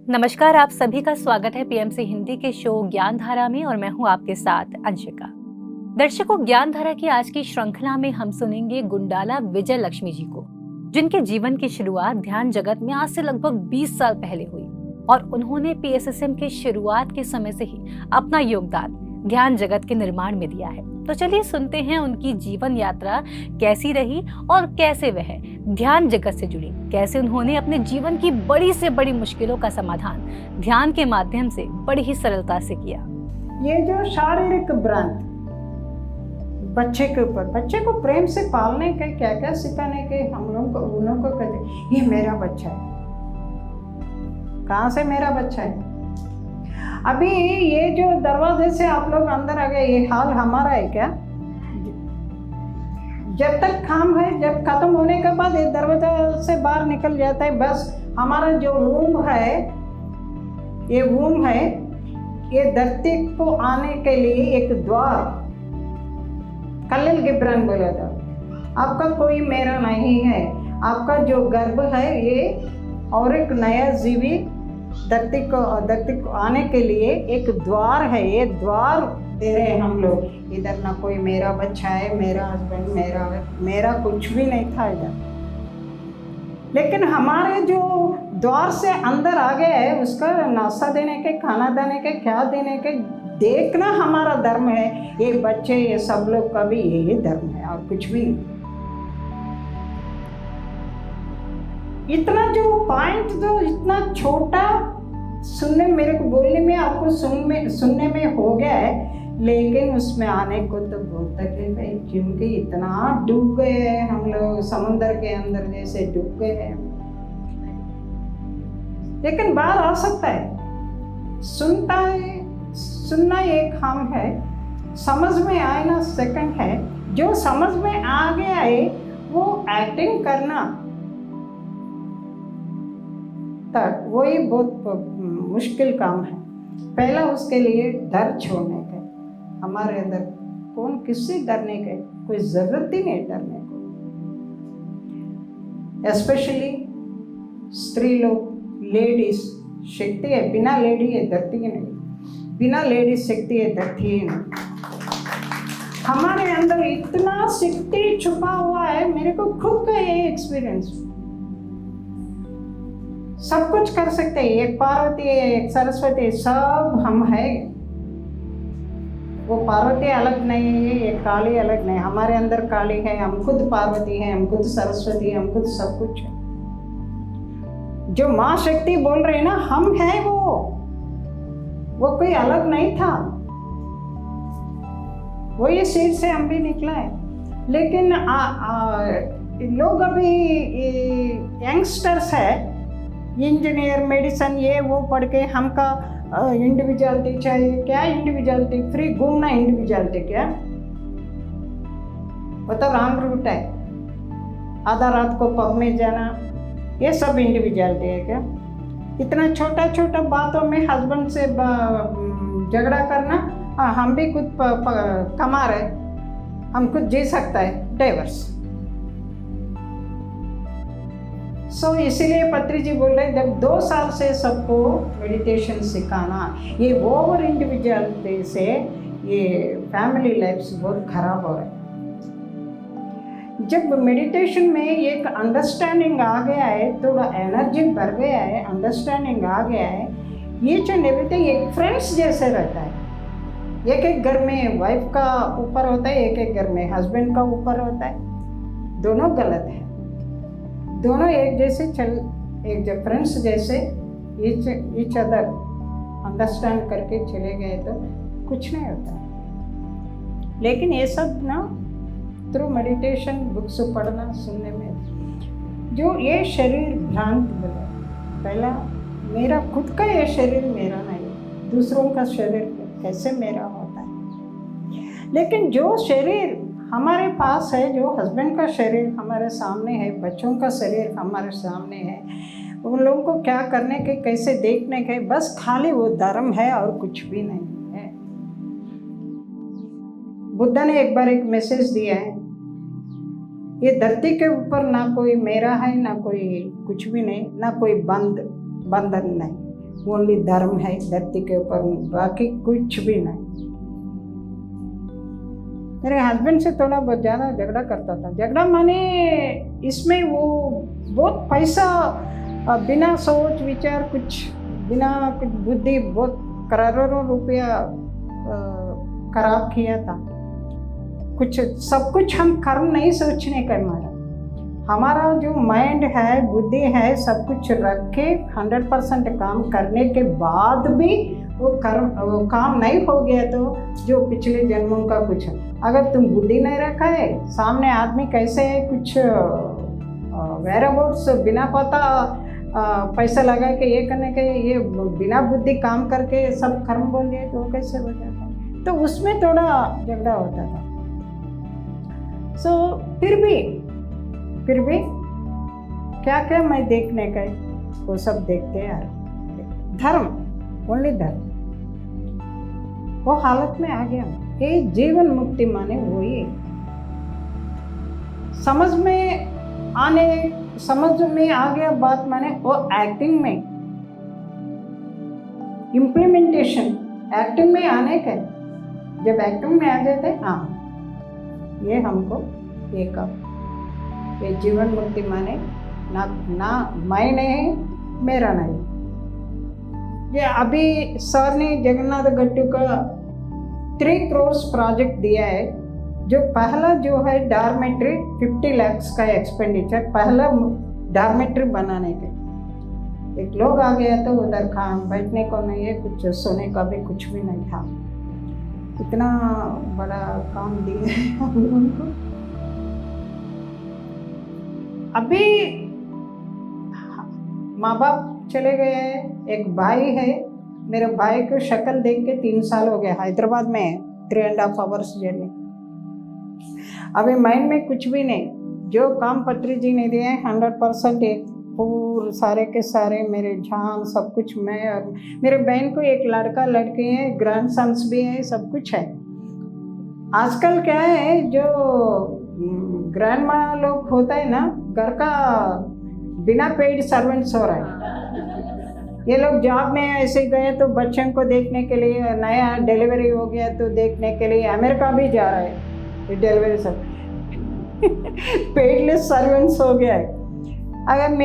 नमस्कार, आप सभी का स्वागत है पीएमसी हिंदी के शो ज्ञान धारा में और मैं हूं आपके साथ अंशिका। दर्शकों, ज्ञान धारा की आज की श्रृंखला में हम सुनेंगे गुंडाला विजय लक्ष्मी जी को, जिनके जीवन की शुरुआत ध्यान जगत में आज से लगभग 20 साल पहले हुई और उन्होंने पीएसएसएम के शुरुआत के समय से ही अपना योगदान ध्यान जगत के निर्माण में दिया है। तो चलिए सुनते हैं उनकी जीवन यात्रा कैसी रही और कैसे वह ध्यान जगत से जुड़ी, कैसे उन्होंने अपने जीवन की बड़ी से बड़ी मुश्किलों का समाधान ध्यान के माध्यम से बड़ी ही सरलता से किया। ये जो शारीरिक भ्रांति बच्चे के ऊपर, बच्चे को प्रेम से पालने के क्या क्या सिखाने के हम लोग को उन लोगों को कहते ये मेरा बच्चा है। कहाँ से मेरा बच्चा है? अभी ये जो दरवाजे से आप लोग अंदर आ गए, ये हाल हमारा है क्या? जब तक काम है, जब खत्म होने के बाद ये दरवाजा से बाहर निकल जाता है। बस हमारा जो वूम है, ये वूम है, ये धरती को आने के लिए एक द्वार। कलिल गिब्रान बोला था, आपका कोई मेरा नहीं है, आपका जो गर्भ है ये और एक नया जीवी धरती को आने के लिए एक द्वार है। ये द्वार दे रहे हैं हम लोग। इधर ना कोई मेरा बच्चा है, मेरा हस्बैंड, मेरा कुछ भी नहीं था इधर। लेकिन हमारे जो द्वार से अंदर आ गया है, उसका नाश्ता देने के, खाना देने के, क्या देने के देखना हमारा धर्म है। ये बच्चे, ये सब लोग का भी यही धर्म है और कुछ भी नहीं। इतना जो पॉइंट जो इतना छोटा सुनने, मेरे को बोलने में, आपको सुनने में हो गया है, लेकिन उसमें आने को तो बहुत तकलीफ है, क्योंकि इतना डूब गए हैं हम लोग, समुद्र के अंदर जैसे डूब गए हैं। लेकिन बाहर आ सकता है। सुनना एक काम है, समझ में आए ना सेकंड है। जो समझ में आ गया है वो एक्टिंग करना तक वही बहुत मुश्किल काम है। पहला उसके लिए डर छोड़ने का। हमारे अंदर कौन किससे डरने का, कोई जरूरत ही नहीं डरने को। एस्पेशली स्त्री लोग, लेडीज शक्ति है, बिना लेडी है धरती है नहीं, बिना लेडीज शक्ति है धरती है नहीं। हमारे अंदर इतना शक्ति छुपा हुआ है। मेरे को खुद का ये एक्सपीरियंस, सब कुछ कर सकते हैं। एक पार्वती है, एक सरस्वती है, सब हम है। वो पार्वती अलग नहीं है, एक काली अलग नहीं। हमारे अंदर काली है, हम खुद पार्वती हैं, हम खुद सरस्वती हैं, हम खुद सब कुछ है। जो माँ शक्ति बोल रहे हैं ना, हम हैं वो कोई अलग नहीं था। वो ये शरीर से हम भी निकला है। लेकिन लोग अभी यंगस्टर्स है, इंजीनियर, मेडिसिन, ये वो पढ़ के हमका इंडिविजुअलिटी चाहिए। क्या इंडिविजुअलिटी? फ्री घूमना इंडिविजुअलिटी क्या? वो तो रॉन्ग रूट है। आधा रात को पब में जाना, ये सब इंडिविजुअलिटी है क्या? इतना छोटा छोटा बातों में हस्बैंड से झगड़ा करना, हम भी खुद कमा रहे, हम खुद जी सकता है, डाइवर्स। इसीलिए पत्री जी बोल रहे हैं, जब 2 साल से सबको मेडिटेशन सिखाना, ये ओवर इंडिविजुअलिटी से ये फैमिली लाइफ बहुत खराब हो रहा है। जब मेडिटेशन में एक अंडरस्टैंडिंग आ गया है, थोड़ा एनर्जी बढ़ गया है, अंडरस्टैंडिंग आ गया है, ईच एंड एवरीथिंग एक फ्रेंड्स जैसे रहता है। एक घर में वाइफ का ऊपर होता है, एक घर में हस्बैंड का ऊपर होता है। दोनों गलत है। दोनों एक जैसे एक जब फ्रेंड्स जैसे ईच अदर अंडरस्टैंड करके चले गए तो कुछ नहीं होता। लेकिन ये सब ना थ्रू मेडिटेशन, बुक्स पढ़ना, सुनने में जो ये शरीर भ्रांत बना। पहला मेरा खुद का ये शरीर मेरा नहीं, दूसरों का शरीर कैसे मेरा होता है। लेकिन जो शरीर हमारे पास है, जो हस्बैंड का शरीर हमारे सामने है, बच्चों का शरीर हमारे सामने है, उन लोगों को क्या करने के, कैसे देखने के, बस खाली वो धर्म है और कुछ भी नहीं है। बुद्ध ने एक बार एक मैसेज दिया है, ये धरती के ऊपर ना कोई मेरा है, ना कोई कुछ भी नहीं, ना कोई बंधन नहीं। ओनली धर्म है धरती के ऊपर, बाकी कुछ भी नहीं। मेरे हस्बैंड से थोड़ा बहुत ज़्यादा झगड़ा करता था। झगड़ा माने इसमें वो बहुत पैसा बिना सोच विचार कुछ बिना कुछ बुद्धि बहुत करोड़ों रुपया खराब किया था। कुछ सब कुछ हम कर्म नहीं सोचने का हमारा जो माइंड है बुद्धि है सब कुछ रख के 100% काम करने के बाद भी वो काम नहीं हो गया तो जो पिछले जन्मों का कुछ है। अगर तुम बुद्धि नहीं रखा है, सामने आदमी कैसे है कुछ वेराबोट्स बिना पता पैसा लगा के ये करने के ये बिना बुद्धि काम करके सब कर्म बोल दिए तो कैसे हो जाता है। तो उसमें थोड़ा झगड़ा होता था। सो फिर भी क्या क्या मैं देखने का वो सब देखते यार। धर्म ओनली धर्म वो हालत में आ गया कि जीवन मुक्ति माने वही है। समझ में आ गया बात माने वो एक्टिंग में इम्प्लीमेंटेशन एक्टिंग में आने का। जब एक्टिंग में आ जाते हाँ ये हमको ये जीवन मुक्ति माने ना मैं नहीं मेरा नहीं। ये अभी सर ने जगन्नाथ गट्टू का 3 करोड़ प्रोजेक्ट दिया है। जो पहला जो है डॉर्मेट्री 50 लाख का एक्सपेंडिचर पहला डॉर्मेट्री बनाने के। एक लोग आ गया तो उधर बैठने को नहीं है, कुछ सोने का भी कुछ भी नहीं था। इतना बड़ा काम दिया है हम लोगों को। अभी माँ बाप चले गए हैं, एक भाई है। मेरे भाई को शक्ल देख के 3 साल हो गया। हैदराबाद में है, 3.5 आवर्स जर्नी। अभी माइंड में कुछ भी नहीं। जो काम पत्री जी ने दिए 100% एक पूरे सारे के सारे मेरे जान सब कुछ मैं और मेरे बहन को एक लड़का लड़की है, ग्रैंड सन्स भी है, सब कुछ है। आजकल क्या है जो ग्रैंड माँ लोग होता है ना, घर का बिना पेड सर्वेंट्स हो रहा है। ये लोग जॉब में ऐसे गए तो बच्चों को देखने के लिए, नया डिलीवरी हो गया तो देखने के लिए अमेरिका भी जा रहा है डिलीवरी सब पेडलेस सर्वेंट्स हो गया है। अगर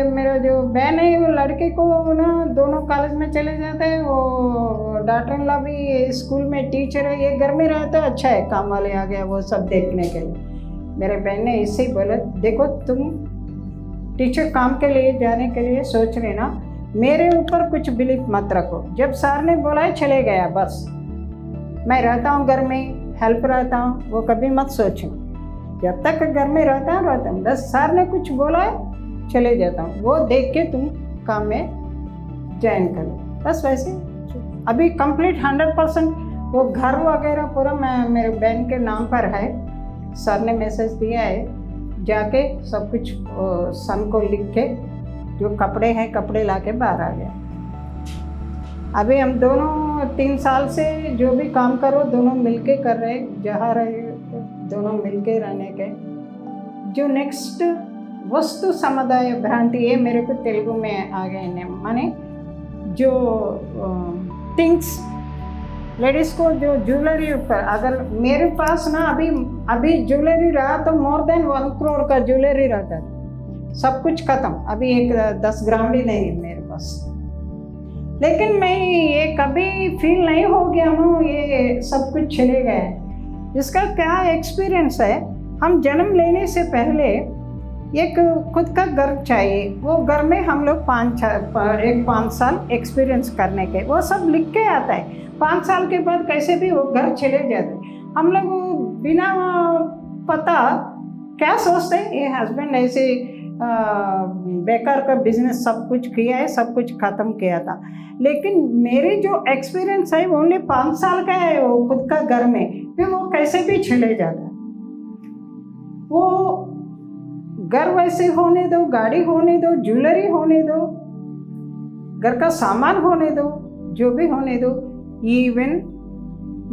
मेरा जो बहन है वो लड़के को ना दोनों कॉलेज में चले जाते हैं। वो डॉक्टर इन लॉ भी स्कूल में टीचर है। ये घर में रहता है, अच्छा है काम वाले आ गया वो सब देखने के लिए। मेरे बहन ने इससे ही बोला देखो तुम टीचर काम के लिए जाने के लिए सोच रहे ना, मेरे ऊपर कुछ बिलीफ मत रखो। जब सर ने बोला है चले गया बस। मैं रहता हूँ घर में, हेल्प रहता हूँ, वो कभी मत सोचो। जब तक घर में रहता हूँ बस सर ने कुछ बोला है चले जाता हूँ, वो देख के तुम काम में ज्वाइन करो बस। वैसे अभी कंप्लीट 100% वो घर वगैरह पूरा मेरे बहन के नाम पर है। सर ने मैसेज दिया है जाके सब कुछ सन को लिख के जो कपड़े हैं कपड़े ला के बाहर आ गया। अभी हम दोनों 3 साल से जो भी काम करो दोनों मिलके कर रहे, जहाँ रहे दोनों मिलके रहने के। जो नेक्स्ट वस्तु समुदाय भ्रांति ये मेरे को तेलुगु में आ गए ने माने जो थिंग्स लेडीज़ को जो ज्वेलरी ऊपर अगर मेरे पास ना अभी ज्वेलरी रहा तो मोर देन 1 करोड़ का ज्वेलरी रहता है। सब कुछ खत्म, अभी एक 10 ग्राम भी नहीं है मेरे पास। लेकिन मैं ये कभी फील नहीं हो गया हूँ ये सब कुछ चले गए। इसका क्या एक्सपीरियंस है, हम जन्म लेने से पहले एक खुद का घर चाहिए। वो घर में हम लोग 5 साल एक्सपीरियंस करने के, वो सब लिख के आता है। 5 साल के बाद कैसे भी वो घर चले जाते। हम लोग बिना पता क्या सोचते हैं, ये हस्बैंड ऐसे बेकार का बिजनेस सब कुछ किया है, सब कुछ ख़त्म किया था। लेकिन मेरी जो एक्सपीरियंस है वो ओनली 5 साल का है वो खुद का घर में, फिर वो कैसे भी चले जाता है। वो घर वैसे होने दो, गाड़ी होने दो, ज्वेलरी होने दो, घर का सामान होने दो, जो भी होने दो, इवन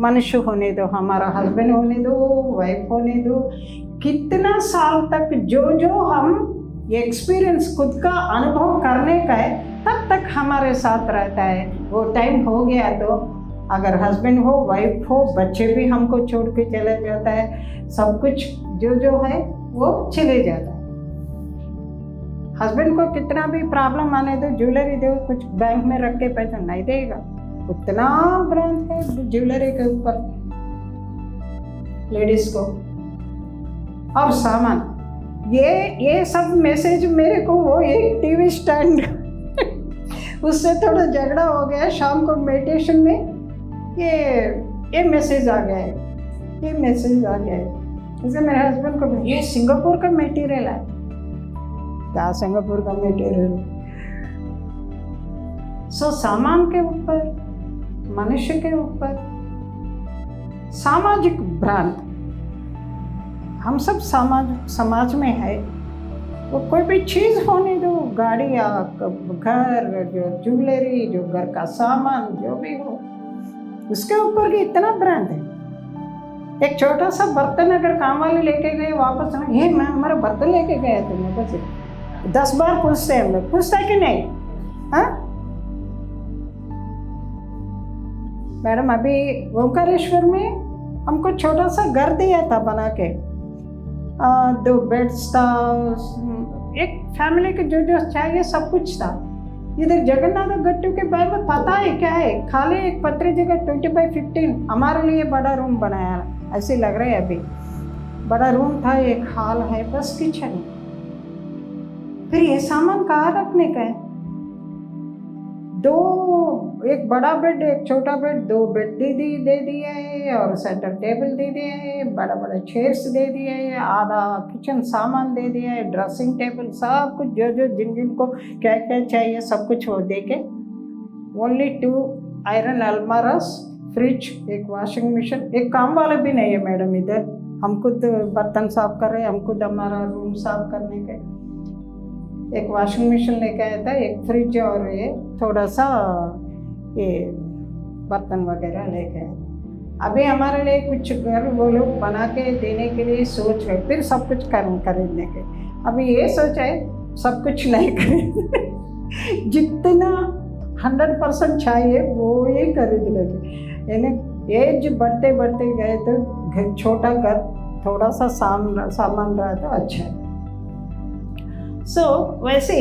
मनुष्य होने दो, हमारा हस्बैंड होने दो, वाइफ होने दो। कितना साल तक जो हम एक्सपीरियंस खुद का अनुभव करने का है तब तक हमारे साथ रहता है। वो टाइम हो गया तो अगर हस्बैंड हो, वाइफ हो, बच्चे भी हमको छोड़ के चले जाता है, सब कुछ जो है वो चले जाता है। हस्बैंड को कितना भी प्रॉब्लम आने दो, ज्वेलरी दो, कुछ बैंक में रख के पैसा नहीं देगा, उतना ब्रांड है ज्वेलरी के ऊपर लेडीज को। और सामान, ये सब मैसेज मेरे को वो एक टीवी स्टैंड उससे थोड़ा झगड़ा हो गया शाम को मेडिटेशन में। ये मैसेज आ गया है, ये मैसेज आ गया है। जैसे मेरे हस्बैंड को, ये सिंगापुर का मटेरियल है। क्या सिंगापुर का मटेरियल? सो सामान के ऊपर, मनुष्य के ऊपर, सामाजिक भ्रांत, हम सब समाज में है। वो कोई भी चीज़ होने दो, गाड़ी या घर, जो ज्वेलरी, जो घर का सामान, जो भी हो, उसके ऊपर भी इतना ब्रांड है। एक छोटा सा बर्तन अगर काम वाले लेके गए वापस, ये मैं हमारा बर्तन लेके गया तुमने, बस 10 बार पूछते हैं हम लोग, पूछता है कि नहीं? हाँ मैडम, अभी ओंकारेश्वर में हमको छोटा सा घर दिया था बना के, 2 बेड्स था, एक फैमिली के जो चाहिए सब कुछ था। इधर जगन्नाथ गट्टू के बारे में पता है क्या है? खाली एक पतरी जगह 20x15 हमारे लिए बड़ा रूम बनाया, ऐसे लग रहा है। अभी बड़ा रूम था, एक हॉल है, बस किचन। फिर ये सामान कहाँ रखने का है? एक बड़ा बेड, एक छोटा बेड, 2 बेड दे दिया है, और सेंटर टेबल दे दिया है, बड़ा बड़ा चेयर्स दे दिया है, आधा किचन सामान दे दिया है, ड्रेसिंग टेबल, सब कुछ जो जिन को क्या क्या चाहिए सब कुछ वो दे के। ओनली 2 आयरन अलमारास, फ्रिज, एक वॉशिंग मशीन। एक काम वाला भी नहीं है मैडम इधर, हम खुद बर्तन साफ कर रहे हैं, हम खुद हमारा रूम साफ करने के। एक वॉशिंग मशीन लेके आया था, एक फ्रिज, और ये थोड़ा सा ये बर्तन वगैरह लेके आया। अभी हमारे लिए कुछ घर वो लोग बना के देने के लिए सोच रहे, फिर सब कुछ खरीदने के। अभी ये सोचा है सब कुछ नहीं खरीद जितना 100% चाहिए वो ये खरीद लेंगे। यानी एज बढ़ते बढ़ते गए तो छोटा घर, थोड़ा सा सामान रहा तो अच्छा है। वैसे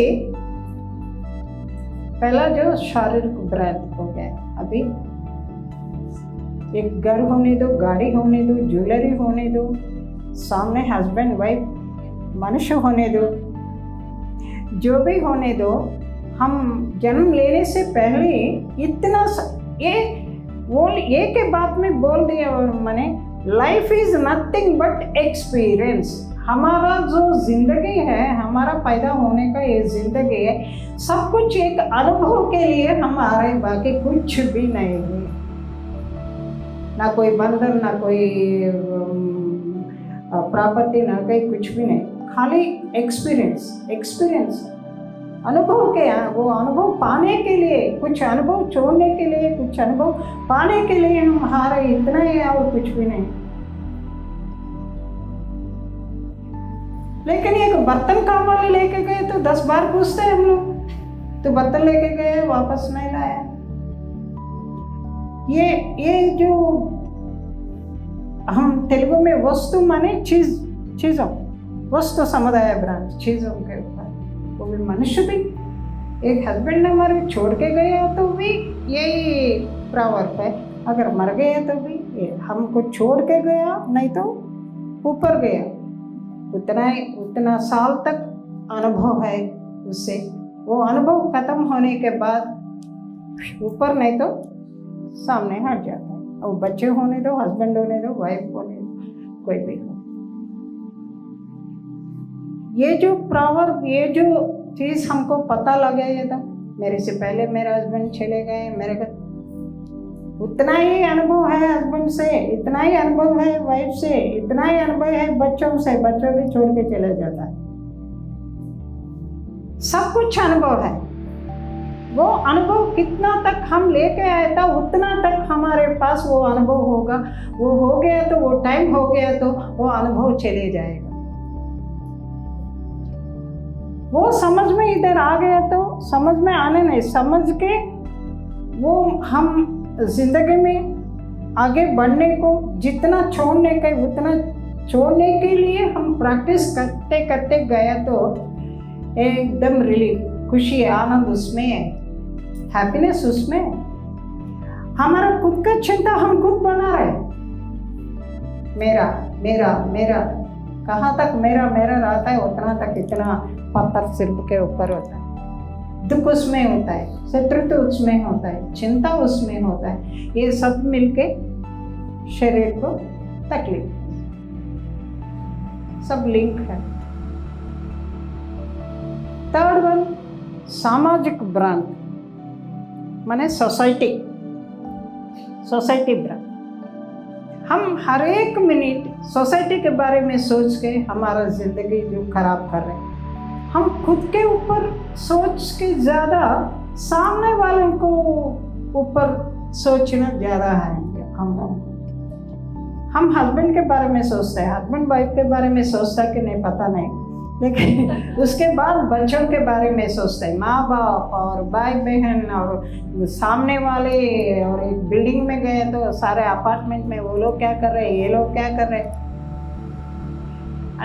पहला जो शारीरिक भ्रांति हो गया, अभी एक घर होने दो, गाड़ी होने दो, ज्वेलरी होने दो, सामने हस्बैंड वाइफ मनुष्य होने दो, जो भी होने दो। हम जन्म लेने से पहले इतना ये के बाद में बोल दिया मैंने, life is nothing but experience. हमारा जो जिंदगी है, हमारा पैदा होने का ये जिंदगी है, सब कुछ एक अनुभव के लिए हमारे, बाकी कुछ भी नहीं है। ना कोई बंधन, ना कोई प्रॉपर्टी, ना कोई कुछ भी नहीं, खाली एक्सपीरियंस अनुभव के। वो अनुभव पाने के लिए, कुछ अनुभव छोड़ने के लिए, कुछ अनुभव पाने के लिए हमारे इतना ही, और कुछ भी नहीं। लेकिन एक बर्तन काम वाले लेके गए तो 10 बार पूछते हैं हम लोग, तो बर्तन लेके गए वापस नहीं लाया। ये जो हम तेलुगु में वस्तु माने चीज़ों, वस्तु समुदाय ब्रांड, चीज़ों के ऊपर, वो भी मनुष्य भी। एक हस्बैंड हमारे छोड़ के गया तो भी यही प्रवर्ब है, अगर मर गया तो भी हमको छोड़ के गया, नहीं तो ऊपर गया। उतना साल तक अनुभव है उससे, वो अनुभव खत्म होने के बाद ऊपर नहीं तो सामने हट जाता है। और बच्चे होने दो, हस्बैंड होने दो, वाइफ होने दो, कोई भी हो। ये जो प्रॉवर्ब, ये जो चीज़ हमको पता लगे था, मेरे से पहले मेरे हस्बैंड चले गए, मेरे को उतना ही अनुभव है हस्बैंड से, इतना ही अनुभव है वाइफ से, इतना ही अनुभव है बच्चों से, बच्चों भी छोड़ के चले जाता है। सब कुछ अनुभव है। वो अनुभव कितना तक हम लेके आए था, उतना तक हमारे पास वो अनुभव होगा। वो हो गया तो, वो टाइम हो गया तो वो अनुभव चले जाएगा। वो समझ में इधर आ गया तो समझ में आने नहीं, समझ के वो हम जिंदगी में आगे बढ़ने को जितना छोड़ने का उतना छोड़ने के लिए हम प्रैक्टिस करते करते गया तो एकदम रिलीफ, खुशी, आनंद उसमें है, हैप्पीनेस उसमें है। हमारा खुद का चिंता हम खुद बना रहे, मेरा मेरा मेरा, कहाँ तक मेरा मेरा रहता है उतना तक इतना पत्थर सिर के ऊपर होता है। दुख उसमें होता है, शत्रुता उसमें होता है, चिंता उसमें होता है, ये सब मिलके शरीर को तकलीफ, सब लिंक है। थर्ड वन, सामाजिक भ्रांत माने सोसाइटी भ्रांत। हम हर एक मिनट सोसाइटी के बारे में सोच के हमारा जिंदगी जो खराब कर रहे हैं, हम खुद के ऊपर सोच के ज़्यादा सामने वाले को ऊपर सोचना ज़्यादा है। हम हस्बैंड के बारे में सोचते हैं, हस्बैंड वाइफ के बारे में सोचता है कि नहीं पता नहीं, लेकिन उसके बाद बच्चों के बारे में सोचते हैं, माँ बाप और भाई बहन और सामने वाले, और एक बिल्डिंग में गए तो सारे अपार्टमेंट में वो लोग क्या कर रहे हैं, ये लोग क्या कर रहे हैं।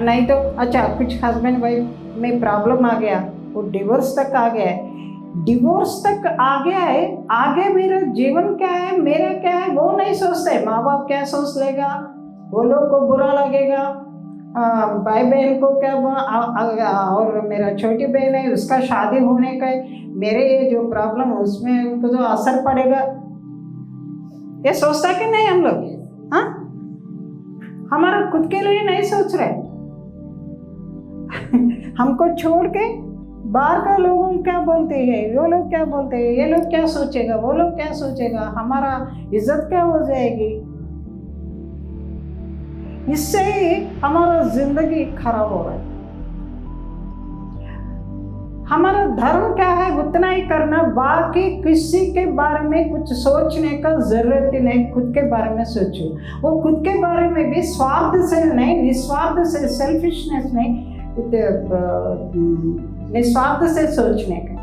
नहीं तो अच्छा कुछ हस्बैंड वाइफ में प्रॉब्लम आ गया, वो डिवोर्स तक आ गया है, डिवोर्स तक आ गया है, आगे मेरा जीवन क्या है, मेरा क्या है वो नहीं सोचते। माँ बाप क्या सोच लेगा, वो लोग को बुरा लगेगा, भाई बहन को क्या, और मेरा छोटी बहन है उसका शादी होने का है, मेरे ये जो प्रॉब्लम उसमें उनको जो असर पड़ेगा, ये सोचता कि नहीं हम लोग? हाँ, हमारा खुद के लिए नहीं सोच रहे। हमको छोड़ के बाहर का लोगों क्या बोलते हैं, वो लोग क्या बोलते हैं, ये लोग क्या सोचेगा, वो लोग क्या सोचेगा, हमारा इज्जत क्या हो जाएगी। इससे ही हमारा जिंदगी खराब हो रहा है। हमारा धर्म क्या है उतना ही करना, बाकी किसी के बारे में कुछ सोचने का जरूरत ही नहीं। खुद के बारे में सोचो, वो खुद के बारे में भी स्वार्थ से नहीं, निस्वार्थ से, सेल्फिशनेस नहीं, निस्वार्थ से सोचने का।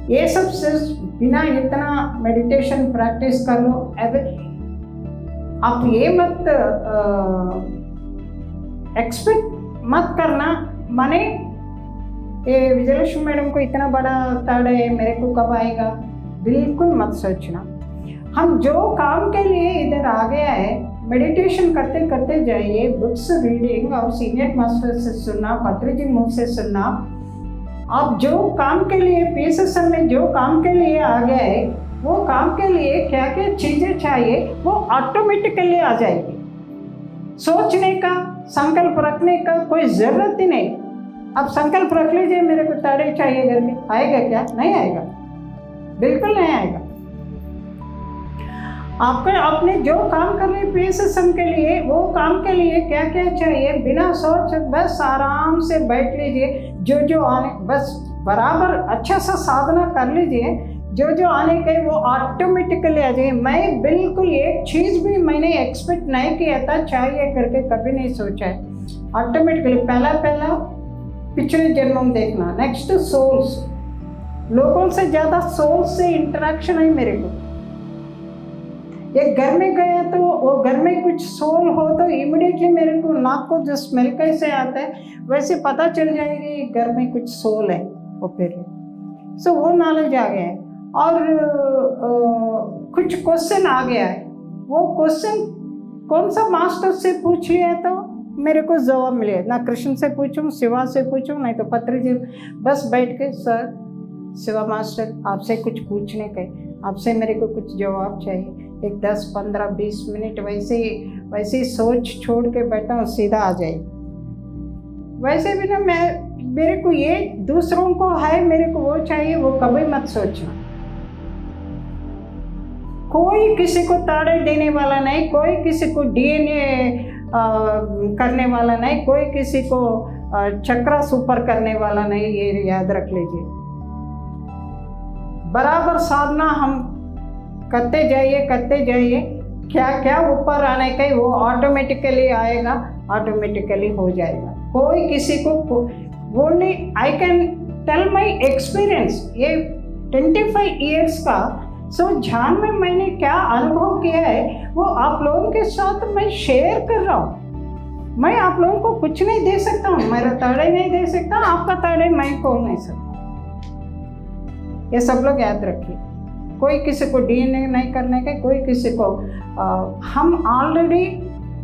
ये सब सिर्फ बिना इतना मेडिटेशन प्रैक्टिस कर लो। आप ये मत एक्सपेक्ट मत करना, माने ये विजयलक्ष्मी मैडम को इतना बड़ा ताड़ है, मेरे को कब आएगा, बिल्कुल मत सोचना। हम जो काम के लिए इधर आ गया है, मेडिटेशन करते करते जाइए, बुक्स रीडिंग और सीनियर मास्टर से सुनना, पत्रिजी मुख से सुनना। आप जो काम के लिए PSSM में जो काम के लिए आ गया है, वो काम के लिए क्या क्या चीज़ें चाहिए वो ऑटोमेटिकली आ जाएगी। सोचने का, संकल्प रखने का कोई ज़रूरत ही नहीं। अब संकल्प रख लीजिए मेरे को ताड़े चाहिए घर में, आएगा क्या? नहीं आएगा, बिल्कुल नहीं आएगा। आपको अपने जो काम कर रहे हैं PSSM के लिए, वो काम के लिए क्या क्या चाहिए, बिना सोच बस आराम से बैठ लीजिए। जो जो आने, बस बराबर अच्छा सा साधना कर लीजिए, जो जो आने के वो ऑटोमेटिकली आ जाए। मैं बिल्कुल एक चीज़ भी मैंने एक्सपेक्ट नहीं किया था चाहिए करके, कभी नहीं सोचा है। ऑटोमेटिकली पहला पिछले जन्म में देखना, नेक्स्ट सोल्स, लोगों से ज़्यादा सोल्स से इंटरेक्शन है मेरे को। एक घर में गया तो वो घर में कुछ सोल हो तो इमिडिएटली मेरे को नाक को जो स्मेल कैसे आता है वैसे पता चल जाएगी घर में कुछ सोल है वो फिर। सो वो नॉलेज आ गया है। और कुछ क्वेश्चन आ गया है, वो क्वेश्चन कौन सा मास्टर से पूछ लिया तो मेरे को जवाब मिले, ना कृष्ण से पूछूं, शिवा से पूछूं, नहीं तो पत्रिजी। बस बैठ के सर शिवा मास्टर आपसे कुछ पूछने का, आपसे मेरे को कुछ जवाब चाहिए। एक 10, 15, 20 मिनट वैसे ही सोच छोड़ के बैठा हूँ, सीधा आ जाए। वैसे भी ना मेरे को ये दूसरों को है, मेरे को वो चाहिए, वो कभी मत सोचना। कोई किसी को ताड़े देने वाला नहीं, कोई किसी को DNA करने वाला नहीं, कोई किसी को चक्रा सुपर करने वाला नहीं, ये याद रख लीजिए। बराबर साधना हम करते जाइए, क्या क्या ऊपर आने का वो ऑटोमेटिकली आएगा, ऑटोमेटिकली हो जाएगा। कोई किसी को बोलने, I can tell my experience, ये 25 ईयर्स का ध्यान में मैंने क्या अनुभव किया है वो आप लोगों के साथ मैं शेयर कर रहा हूँ। मैं आप लोगों को कुछ नहीं दे सकता हूँ, मेरा ताड़े नहीं दे सकता, आपका ताड़े मैं खोल नहीं सकता। ये सब लोग याद रखिए। कोई किसी को डीएनए नहीं करने के, कोई किसी को हम ऑलरेडी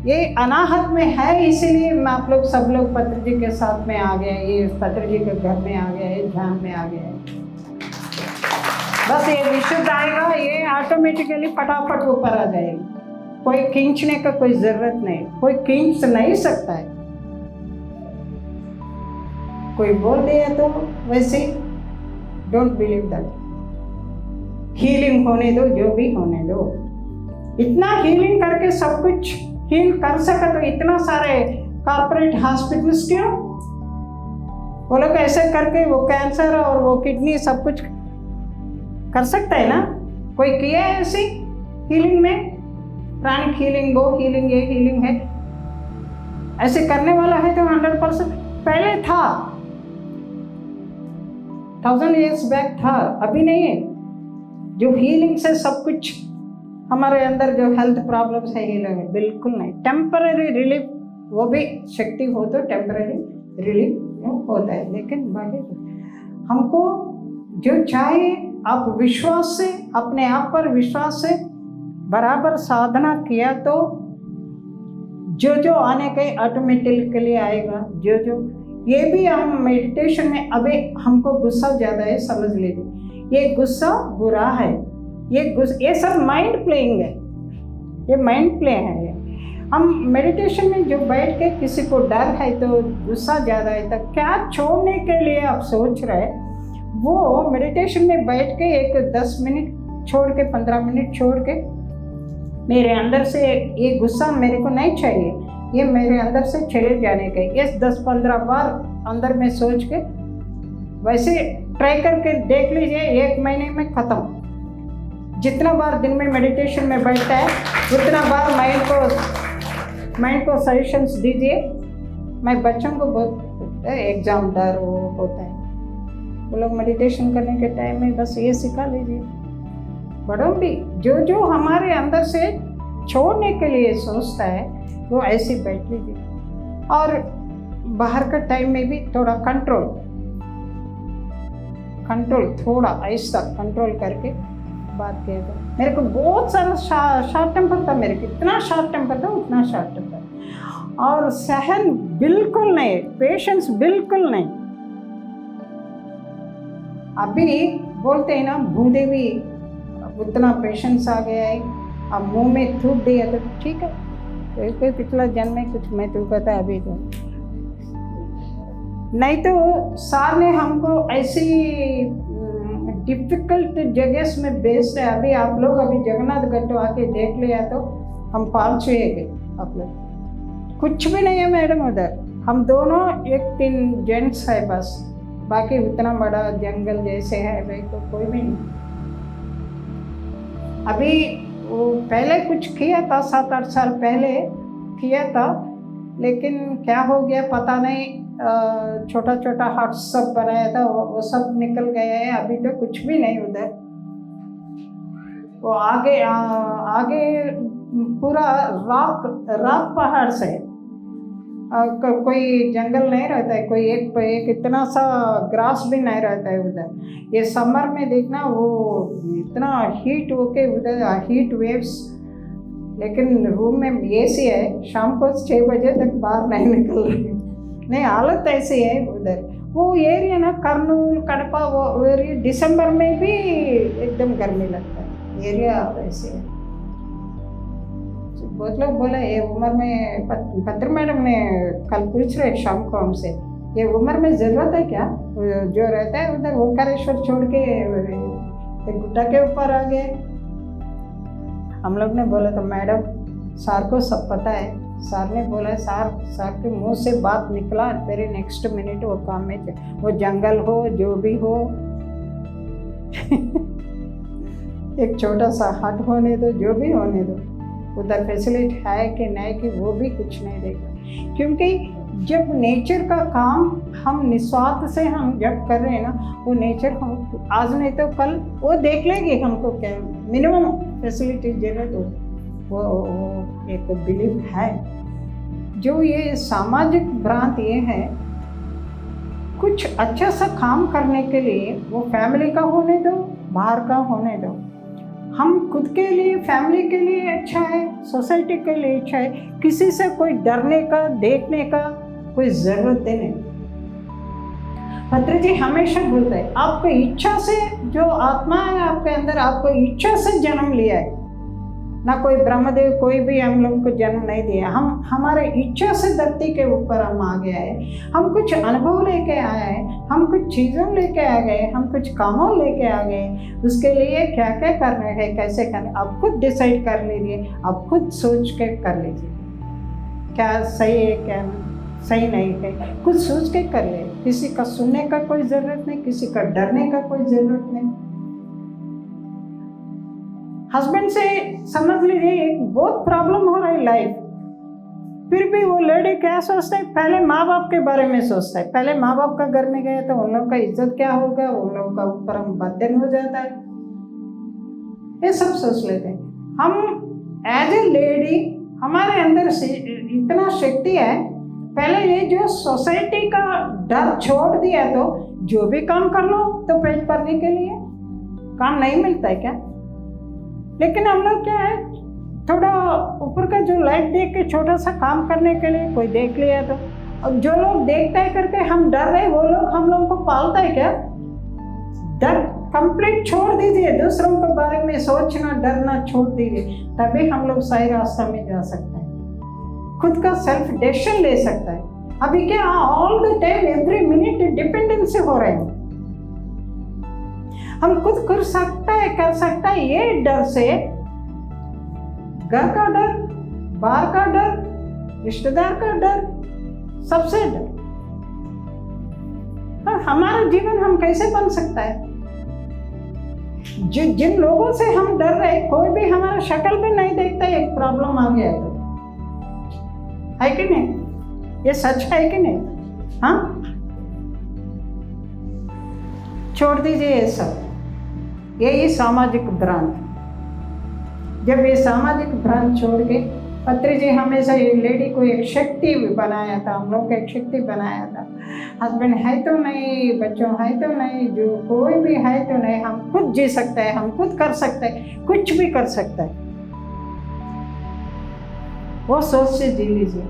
ये अनाहत में है, इसीलिए मैं आप लोग सब लोग पत्र जी के साथ में आ गए, ये पत्र जी के घर में आ गया है, ध्यान में आ गया है। बस ये विशुद्ध आएगा, ये ऑटोमेटिकली फटाफट ऊपर आ जाएगी। कोई खींचने का कोई जरूरत नहीं, कोई खींच नहीं सकता है। कोई बोल दिया तो वैसे डोंट बिलीव दैट। हीलिंग होने दो, जो भी होने दो। इतना हीलिंग करके सब कुछ हील कर सका तो इतना सारे कॉर्पोरेट हॉस्पिटल्स क्यों? वो लोग ऐसे करके वो कैंसर और वो किडनी सब कुछ कर सकता है ना। कोई किया है ऐसी हीलिंग में? प्राणिक हीलिंग, वो हीलिंग, ये हीलिंग है, ऐसे करने वाला है तो 100% पहले था, 1000 years बैक था, अभी नहीं है। जो हीलिंग से सब कुछ हमारे अंदर जो हेल्थ प्रॉब्लम्स है हीलिंग है, बिल्कुल नहीं। टेम्पररी रिलीफ, वो भी शक्ति हो तो टेम्पररी रिलीफ होता है, लेकिन बाकी हमको जो चाहिए आप विश्वास से, अपने आप पर विश्वास से बराबर साधना किया तो जो जो आने के ऑटोमेटिकली आएगा। जो जो ये भी हम मेडिटेशन में, अभी हमको गुस्सा ज़्यादा है, समझ लीजिए ये गुस्सा बुरा है, ये सब माइंड प्लेइंग है, ये माइंड प्ले है। हम मेडिटेशन में जो बैठ के किसी को डर है तो गुस्सा ज़्यादा है तो क्या छोड़ने के लिए आप सोच रहे, वो मेडिटेशन में बैठ के एक 10 मिनट छोड़ के, 15 मिनट छोड़ के, मेरे अंदर से ये गुस्सा मेरे को नहीं चाहिए, ये मेरे अंदर से चले जाने का, ये 10-15 बार अंदर में सोच के वैसे ट्राई करके देख लीजिए, 1 महीने में ख़त्म। जितना बार दिन में मेडिटेशन में बैठता है उतना बार माइंड को सजेशंस दीजिए। मैं बच्चों को बहुत एग्ज़ाम डर वो होता है, वो लोग मेडिटेशन करने के टाइम में बस ये सिखा लीजिए। बड़ों भी जो जो हमारे अंदर से छोड़ने के लिए सोचता है वो ऐसे बैठ लीजिए। और बाहर का टाइम में भी थोड़ा कंट्रोल थोड़ा ऐसा कंट्रोल करके बात किया था। मेरे को बहुत सारा शॉर्ट टेम्पर था, मेरे को इतना शॉर्ट टेम्पर था, उतना शॉर्ट टेम्पर, और सहन बिल्कुल नहीं, पेशेंस बिल्कुल नहीं। अभी बोलते हैं ना भूदेवी, उतना पेशेंस आ गया है, अब मुंह में थूक दिया तो ठीक है, कोई पिछला जन्म में कुछ मैं तो कहता अभी तो नहीं। तो सार ने हमको ऐसी डिफ़िकल्ट जगह में बेस्ड है। अभी आप लोग अभी जगन्नाथ गट्टू आके देख लिया तो हम पाल गए, आप लोग कुछ भी नहीं है मैडम उधर। हम दोनों 1-3 जेंट्स है बस, बाकी उतना बड़ा जंगल जैसे है भाई तो कोई भी नहीं। अभी वो पहले कुछ किया था, 7-8 साल पहले किया था, लेकिन क्या हो गया पता नहीं, छोटा छोटा हट सब बनाया था वो सब निकल गया है। अभी तो कुछ भी नहीं उधर। वो आगे पूरा राक पहाड़ से कोई जंगल नहीं रहता है, कोई एक इतना सा ग्रास भी नहीं रहता है उधर। ये समर में देखना वो इतना हीट होके उधर हीट वेव्स, लेकिन रूम में एसी है, शाम को 6 बजे तक बाहर नहीं निकल रही, नहीं हालत ऐसी है उधर। वो एरिया ना कर्नूल कड़पा वो एरिया दिसंबर में भी एकदम गर्मी लगता है, एरिया ऐसे है। बहुत लोग बोला ये उम्र में, पत्र मैडम ने कल पूछ रहे शाम को हमसे, ये उम्र में ज़रूरत है क्या? जो रहता है उधर ओंकारेश्वर छोड़ के गुड्डा के ऊपर आ गए। हम लोग ने बोला तो मैडम सर को सब पता है। सर ने बोला सर के मुंह से बात निकला, तेरे नेक्स्ट मिनट वो काम में थे, वो जंगल हो जो भी हो एक छोटा सा हट होने दो, जो भी होने दो, उधर फैसिलिटी है कि नहीं कि वो भी कुछ नहीं देखा। क्योंकि जब नेचर का काम हम निस्वार्थ से हम जब कर रहे हैं ना, वो नेचर हम आज नहीं तो कल वो देख लेगी हमको क्या मिनिमम फैसिलिटी जरूरत हो, वो एक बिलीव है। जो ये सामाजिक भ्रांति ये है, कुछ अच्छा सा काम करने के लिए वो फैमिली का होने दो, बाहर का होने दो, हम खुद के लिए फैमिली के लिए अच्छा है, सोसाइटी के लिए अच्छा है, किसी से कोई डरने का देखने का कोई ज़रूरत नहीं। पत्री जी हमेशा बोलते हैं आपको इच्छा से, जो आत्मा है आपके अंदर, आपको इच्छा से जन्म लिया है ना, कोई ब्रह्मदेव कोई भी हम लोग को जन्म नहीं दिया, हम हमारे इच्छा से धरती के ऊपर हम आ गए हैं, हम कुछ अनुभव लेके आए हैं, हम कुछ चीज़ों लेके आ गए, हम कुछ कामों लेके आ गए, उसके लिए क्या क्या करना है, कैसे करना, आप खुद डिसाइड कर लीजिए, आप खुद सोच के कर लीजिए क्या सही है क्या सही नहीं है, खुद सोच के कर ले, किसी का सुनने का कोई ज़रूरत नहीं, किसी का डरने का कोई ज़रूरत नहीं। हस्बैंड से समझ लीजिए एक बहुत प्रॉब्लम हो रही लाइफ, फिर भी वो लेडी क्या सोचता है, पहले माँ बाप के बारे में सोचता है, पहले माँ बाप का घर में गया तो उन लोगों का इज्जत क्या होगा, उन लोगों का ऊपर हम बर्डन हो जाता है, ये सब सोच लेते हैं। हम एज ए लेडी हमारे अंदर से इतना शक्ति है, पहले ये जो सोसाइटी का डर छोड़ दिया तो जो भी काम कर लो तो पेट भरने के लिए काम नहीं मिलता है क्या। लेकिन हम लोग क्या है, थोड़ा ऊपर का जो लाइफ देख के छोटा सा काम करने के लिए कोई देख लिया तो, अब जो लोग देखता है करके हम डर रहे, वो लोग हम लोगों को पालता है क्या। डर कंप्लीट छोड़ दीजिए, दूसरों के बारे में सोचना डरना छोड़ दीजिए, तभी हम लोग सही रास्ता में जा सकते हैं, खुद का सेल्फ डिसीजन ले सकता है। अभी क्या all the time every minute dependency हो रहे हैं, हम खुद कर सकता है ये डर से, घर का डर, बाहर का डर, रिश्तेदार का डर, सबसे डर। और हमारा जीवन हम कैसे बन सकता है, जिन लोगों से हम डर रहे, कोई भी हमारा शक्ल भी नहीं देखता, एक प्रॉब्लम आ गया तो है कि नहीं, ये सच है कि नहीं। हाँ, छोड़ दीजिए ये सब, यही सामाजिक भ्रांत। जब ये सामाजिक भ्रांत छोड़ के, पत्री जी हमेशा ये लेडी को एक शक्ति बनाया था, हम लोग को एक शक्ति बनाया था। हस्बैंड है तो नहीं, बच्चों है तो नहीं, जो कोई भी है तो नहीं, हम खुद जी सकते हैं, हम खुद कर सकते हैं, कुछ भी कर सकते हैं, वो सोच से जी लीजिए।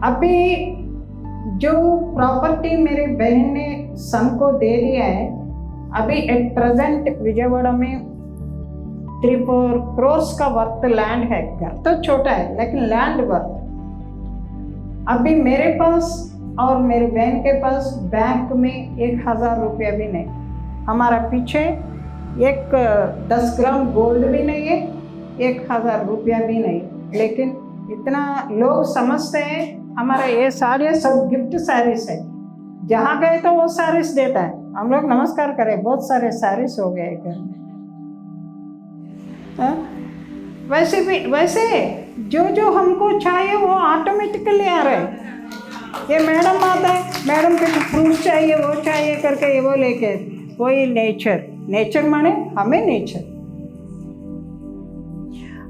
अभी जो प्रॉपर्टी मेरी बहन ने सन को दे दिया है, अभी एट प्रेजेंट विजयवाड़ा में 3-4 करोड़ का वर्थ लैंड है। घर तो छोटा है लेकिन लैंड वर्थ, अभी मेरे पास और मेरी बहन के पास बैंक में 1000 रुपया भी नहीं, हमारा पीछे एक 10 ग्राम गोल्ड भी नहीं है, 1000 रुपया भी नहीं। लेकिन इतना लोग समझते हैं हमारा ये सारे सब गिफ्ट सारीस है, जहाँ गए तो वो सारीस देता है, हम लोग नमस्कार करें, बहुत सारे सारीस हो गए घर में। वैसे जो हमको चाहिए वो ऑटोमेटिकली आ रहा है। ये मैडम आता है, मैडम को फ्रूट चाहिए, वो चाहिए करके ये वो लेके, वही नेचर माने हमें नेचर,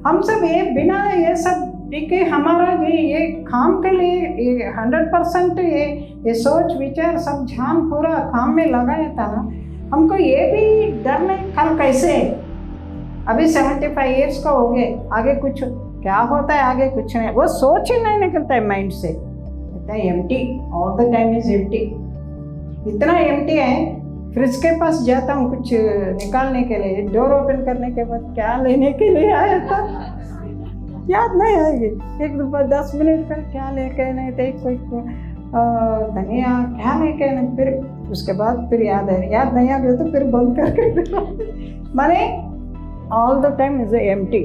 हम सब ये बिना ये सब देखिए, हमारा ये काम के लिए 100% ये सोच विचार सब ध्यान पूरा काम में लगाया था ना, हमको ये भी डर नहीं कल कैसे, अभी 75 इयर्स का हो गए, आगे कुछ क्या होता है, आगे कुछ नहीं, वो सोच ही नहीं निकलता है माइंड से, इतना empty, all the time is empty, इतना एम्प्टी है। फ्रिज के पास जाता हूँ कुछ निकालने के लिए, डोर ओपन करने के बाद क्या लेने के लिए आया था याद नहीं आएगी, 10 मिनट का क्या लेके नहीं थे, कोई धनिया क्या लेके नहीं, फिर उसके बाद फिर याद नहीं आ गया तो फिर बंद करके माने all the time is empty.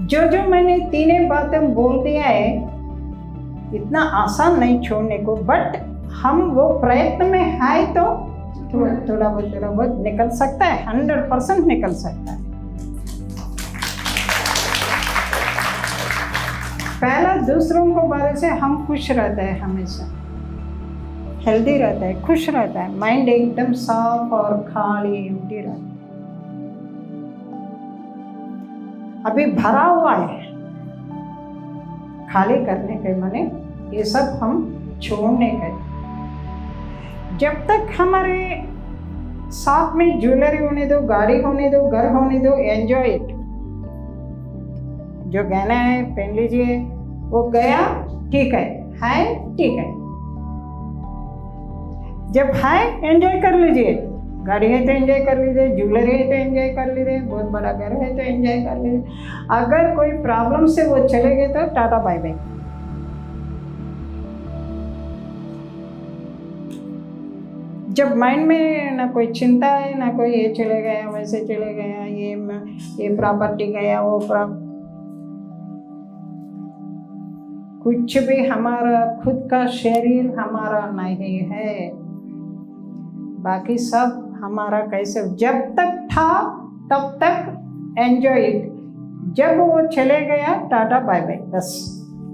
जो मैंने तीनों बातें बोल दिया है, इतना आसान नहीं छोड़ने को, बट हम वो प्रयत्न में है तो थोड़ा बहुत निकल सकता है, 100% निकल सकता है। पहला दूसरों को बारे से हम खुश रहते हैं, हमेशा हेल्दी रहता है, खुश रहता है, माइंड एकदम साफ और खाली एम्प्टी रहता है। अभी भरा हुआ है, खाली करने के माने ये सब हम छोड़ने के। जब तक हमारे साथ में ज्वेलरी होने दो, गाड़ी होने दो, घर होने दो, एंजॉय इट। जो गहना है पहन लीजिए, वो गया ठीक है ठीक है। जब है एंजॉय कर लीजिए, गाड़ी है तो एंजॉय कर लीजिए, ज्वेलरी है तो एंजॉय कर लीजिए, बहुत बड़ा घर है तो एंजॉय कर लीजिए। अगर कोई प्रॉब्लम से वो चले गए तो टाटा बाय बाय। जब माइंड में ना कोई चिंता है, ना कोई ये चले गया, वैसे चले गया, ये प्रॉपर्टी गया, वो कुछ भी हमारा खुद का शरीर हमारा नहीं है, बाकी सब हमारा कैसे जब तक था तब तक एंजॉय इट। जब वो चले गया टाटा बाय बाय, बस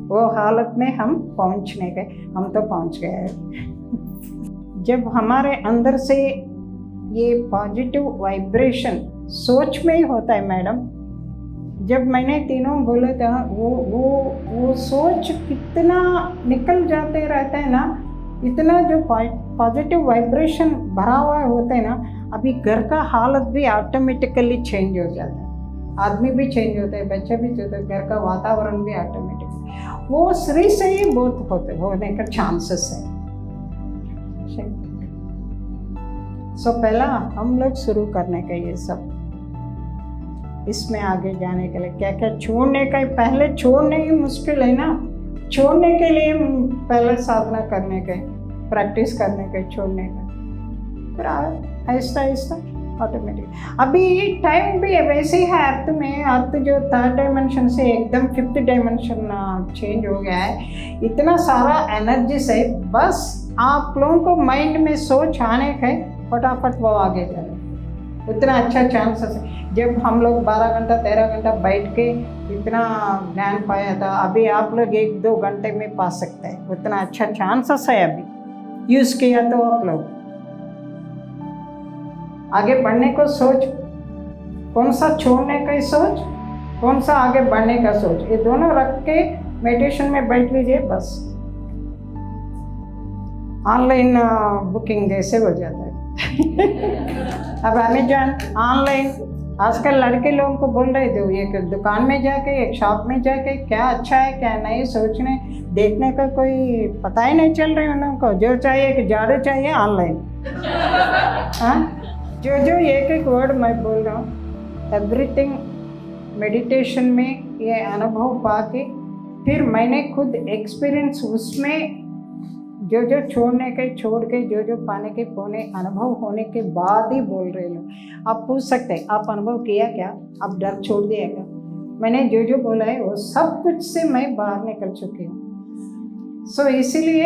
वो हालत में हम पहुंचने गए, हम तो पहुंच गए हैं। जब हमारे अंदर से ये पॉजिटिव वाइब्रेशन सोच में ही होता है मैडम। जब मैंने तीनों बोला था, वो सोच कितना निकल जाते रहता है ना, इतना जो पॉजिटिव वाइब्रेशन भरा हुआ होता है ना, अभी घर का हालत भी ऑटोमेटिकली चेंज हो जाता है, आदमी भी चेंज होता है, बच्चे भी चेंज होते हैं, घर का वातावरण भी ऑटोमेटिकली, वो श्री से ही बहुत होने का चांसेस है। सो पहला हम लोग शुरू करने का ये सब, इसमें आगे जाने के लिए क्या क्या छोड़ने का, पहले छोड़ने ही मुश्किल है ना, छोड़ने के लिए पहले साधना करने के, प्रैक्टिस करने के, छोड़ने का, फिर आहिस्ता आहिस्ता ऑटोमेटिक। अभी टाइम भी वैसे ही है अर्थ में, अर्थ जो 3rd डायमेंशन से एकदम 5th डायमेंशन चेंज हो गया है, इतना सारा एनर्जी से बस आप लोगों को माइंड में सोच आने के फटाफट वो आगे जाए, उतना अच्छा चांसेस है। जब हम लोग 12 घंटा 13 घंटा बैठ के इतना ज्ञान पाया था, अभी आप लोग 1-2 घंटे में पा सकते हैं, उतना अच्छा चांसेस है। अभी यूज़ किया तो आप लोग आगे बढ़ने को सोच, कौन सा छोड़ने का सोच, कौन सा आगे बढ़ने का सोच, ये दोनों रख के मेडिटेशन में बैठ लीजिए, बस ऑनलाइन बुकिंग जैसे हो जाता है। अब अमेजॉन ऑनलाइन, आजकल लड़के लोगों को बोल रहे थे, एक दुकान में जाके, एक शॉप में जाके क्या अच्छा है क्या नहीं सोचने देखने का कोई पता ही नहीं चल रहा है उन को, जो चाहिए कि ज़्यादा चाहिए ऑनलाइन। हाँ, जो एक वर्ड मैं बोल रहा हूँ, एवरीथिंग मेडिटेशन में ये अनुभव पाके, फिर मैंने खुद एक्सपीरियंस उसमें जो छोड़ने के, छोड़ के जो पाने के पौने अनुभव होने के बाद ही बोल रहे लोग। आप पूछ सकते हैं, आप अनुभव किया क्या, आप डर छोड़ दिया क्या? मैंने जो बोला है वो सब कुछ से मैं बाहर निकल चुकी हूँ। सो इसीलिए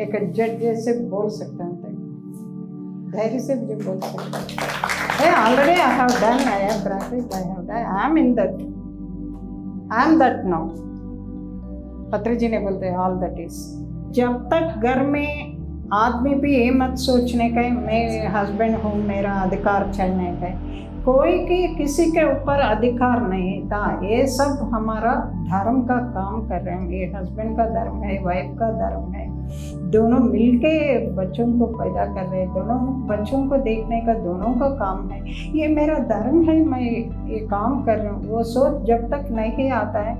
एक जज जैसे बोल सकता हूँ, धैर्य से भी बोल सकता हूँ, already I have done, I have practice, I have done, I am that now. पत्री जी ने बोलते हैं ऑल दैट इज। जब तक घर में आदमी भी ये मत सोचने का मैं हस्बैंड हूँ, मेरा अधिकार चलने का, कोई की किसी के ऊपर अधिकार नहीं था। ये सब हमारा धर्म का काम कर रहे हैं, ये हस्बैंड का धर्म है, वाइफ का धर्म है, दोनों मिलके बच्चों को पैदा कर रहे हैं, दोनों बच्चों को देखने का दोनों का काम है, ये मेरा धर्म है, मैं ये काम कर रहा हूँ। वो सोच जब तक नहीं आता है,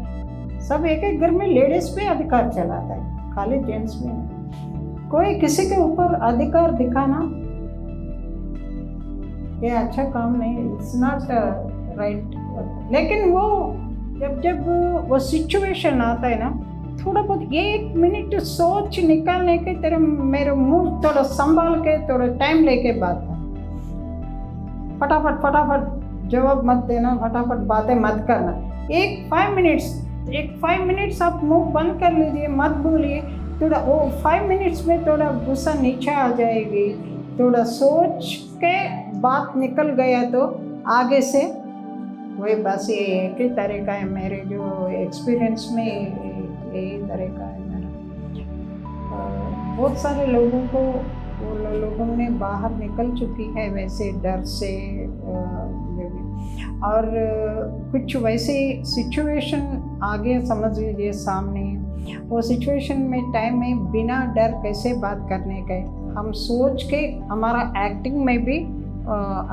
सब एक घर में लेडीज पे अधिकार चलाता है, खाली जेंट्स में नहीं। कोई किसी के ऊपर अधिकार दिखाना ये अच्छा काम नहीं है, इट्स नॉट राइट। लेकिन वो जब वो सिचुएशन आता है ना, थोड़ा बहुत 1 मिनट सोच निकालने के तरह मेरे मुंह थोड़ा संभाल के, थोड़ा टाइम लेके बात कर, फटाफट जवाब मत देना, फटाफट बातें मत करना। एक 5 मिनट्स आप मुंह बंद कर लीजिए, मत बोलिए, थोड़ा वो 5 मिनट्स में थोड़ा गुस्सा नीचे आ जाएगी, थोड़ा सोच के बात निकल गया तो आगे से वही बस ये एक ही तरीका है मेरे जो एक्सपीरियंस में, यही तरीका है मेरा। बहुत सारे लोगों को वो लोगों ने बाहर निकल चुकी है वैसे डर से, और कुछ वैसे सिचुएशन आ गया समझ लीजिए सामने, वो सिचुएशन में टाइम में बिना डर कैसे बात करने का है, हम सोच के हमारा एक्टिंग में भी